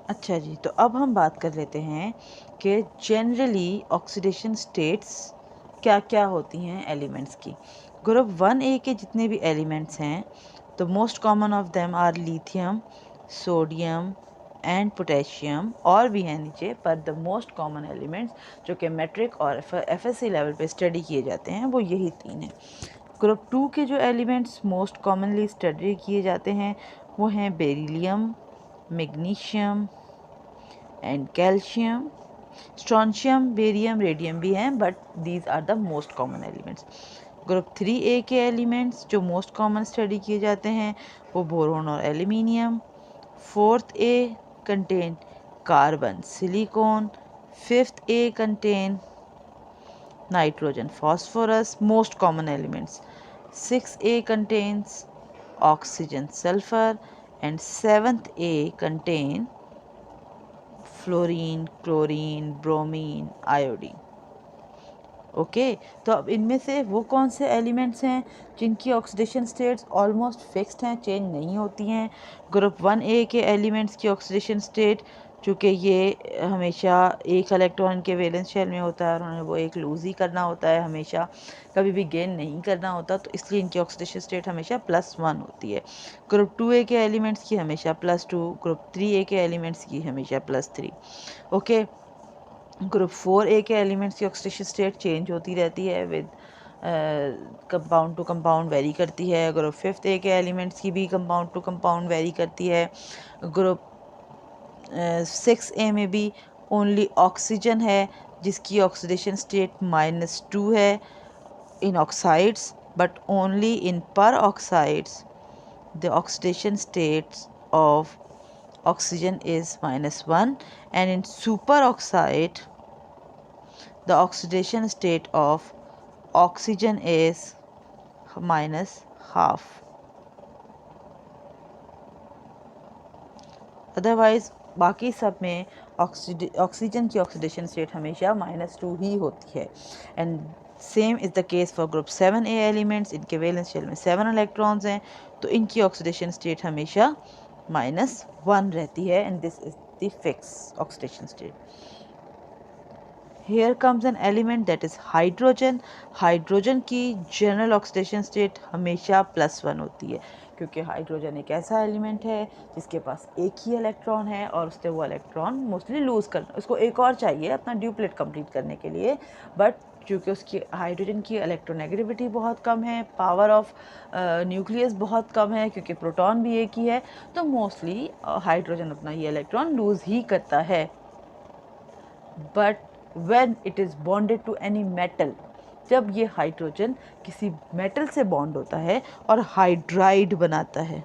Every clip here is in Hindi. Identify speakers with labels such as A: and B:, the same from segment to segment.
A: अच्छा जी, तो अब हम बात कर लेते हैं कि जनरली ऑक्सीडेशन स्टेट्स क्या क्या होती हैं एलिमेंट्स की। ग्रुप 1A के जितने भी एलिमेंट्स हैं, तो most common of them are lithium, sodium and potassium. और भी हैं नीचे, पर द मोस्ट कॉमन एलिमेंट्स जो कि मैट्रिक और FSC लेवल पे स्टडी किए जाते हैं वो यही तीन हैं। ग्रुप 2 के जो एलिमेंट्स मोस्ट कॉमनली स्टडी किए जाते हैं वो हैं beryllium, magnesium and calcium. Strontium, barium, radium भी हैं, but these are the most common elements. Group 3A के एलिमेंट्स जो मोस्ट कॉमन स्टडी किए जाते हैं वो बोरोन और aluminium. 4th A contain carbon, silicon. 5th A contain nitrogen, phosphorus, most common elements. 6A contains oxygen, sulfur, and 7th A contain fluorine, chlorine, bromine, iodine. Okay, तो अब इनमें से वो कौन से एलिमेंट्स हैं जिनकी ऑक्सीडेशन स्टेट्स ऑलमोस्ट फिक्स्ड हैं, चेंज नहीं होती हैं। ग्रुप 1A के एलिमेंट्स की ऑक्सीडेशन स्टेट, चूँकि ये हमेशा एक इलेक्ट्रॉन के वैलेंस शेल में होता है और उन्हें वो एक लूज़ ही करना होता है, हमेशा कभी भी गेन नहीं करना होता, तो इसलिए इनकी ऑक्सीडेशन स्टेट हमेशा +1 होती है। ग्रुप 2A के एलिमेंट्स की हमेशा +2, ग्रुप 3A के एलिमेंट्स की हमेशा +3। ओके, ग्रुप 4A के एलिमेंट्स की ऑक्सीडेशन स्टेट चेंज होती रहती है with compound to compound vary करती है। ग्रुप 5th A के एलिमेंट्स की भी कंपाउंड टू कंपाउंड वेरी करती है। ग्रुप 6A में भी ओनली ऑक्सीजन है जिसकी ऑक्सीडेशन स्टेट -2 है इन ऑक्साइड्स, बट ओनली इन पर oxides the oxidation states of oxygen is -1, and in superoxide the oxidation state of oxygen is -half. Otherwise बाकी सब में ऑक्सीजन की ऑक्सीडेशन स्टेट हमेशा -2 ही होती है। And same is the case for group 7A elements. इनके वैलेंस शेल में 7 इलेक्ट्रॉन्स हैं, तो इनकी ऑक्सीडेशन स्टेट हमेशा -1 रहती है, and this is the fix oxidation state. Here comes an element that is hydrogen. Hydrogen की जनरल ऑक्सीडेशन स्टेट हमेशा +1 होती है, क्योंकि हाइड्रोजन एक ऐसा एलिमेंट है जिसके पास एक ही इलेक्ट्रॉन है और उससे वो इलेक्ट्रॉन मोस्टली लूज़ कर, उसको एक और चाहिए अपना ड्यूप्लेट कंप्लीट करने के लिए, बट क्योंकि उसकी हाइड्रोजन की इलेक्ट्रोनेगेटिविटी बहुत कम है, पावर ऑफ न्यूक्लियस बहुत कम है, क्योंकि प्रोटॉन भी एक ही है, तो मोस्टली हाइड्रोजन अपना ये इलेक्ट्रॉन लूज़ ही करता है। But when it is bonded to any metal, जब ये हाइड्रोजन किसी मेटल से बॉन्ड होता है और हाइड्राइड बनाता है,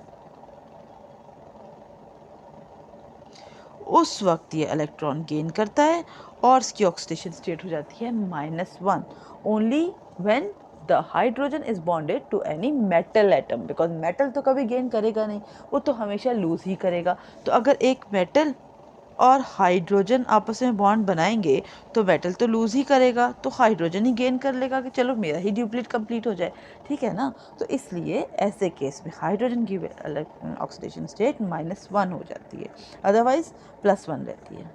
A: उस वक्त ये इलेक्ट्रॉन गेन करता है और इसकी ऑक्सीडेशन स्टेट हो जाती है -1 only when the hydrogen is bonded to any metal atom, because metal तो कभी गेन करेगा नहीं, वो तो हमेशा लूज ही करेगा। तो अगर एक मेटल और हाइड्रोजन आपस में बॉन्ड बनाएंगे तो मेटल तो लूज़ ही करेगा, तो हाइड्रोजन ही गेन कर लेगा कि चलो मेरा ही ड्यूप्लेट कंप्लीट हो जाए, ठीक है ना। तो इसलिए ऐसे केस में हाइड्रोजन की ऑक्सीडेशन स्टेट -1 हो जाती है, अदरवाइज +1 रहती है।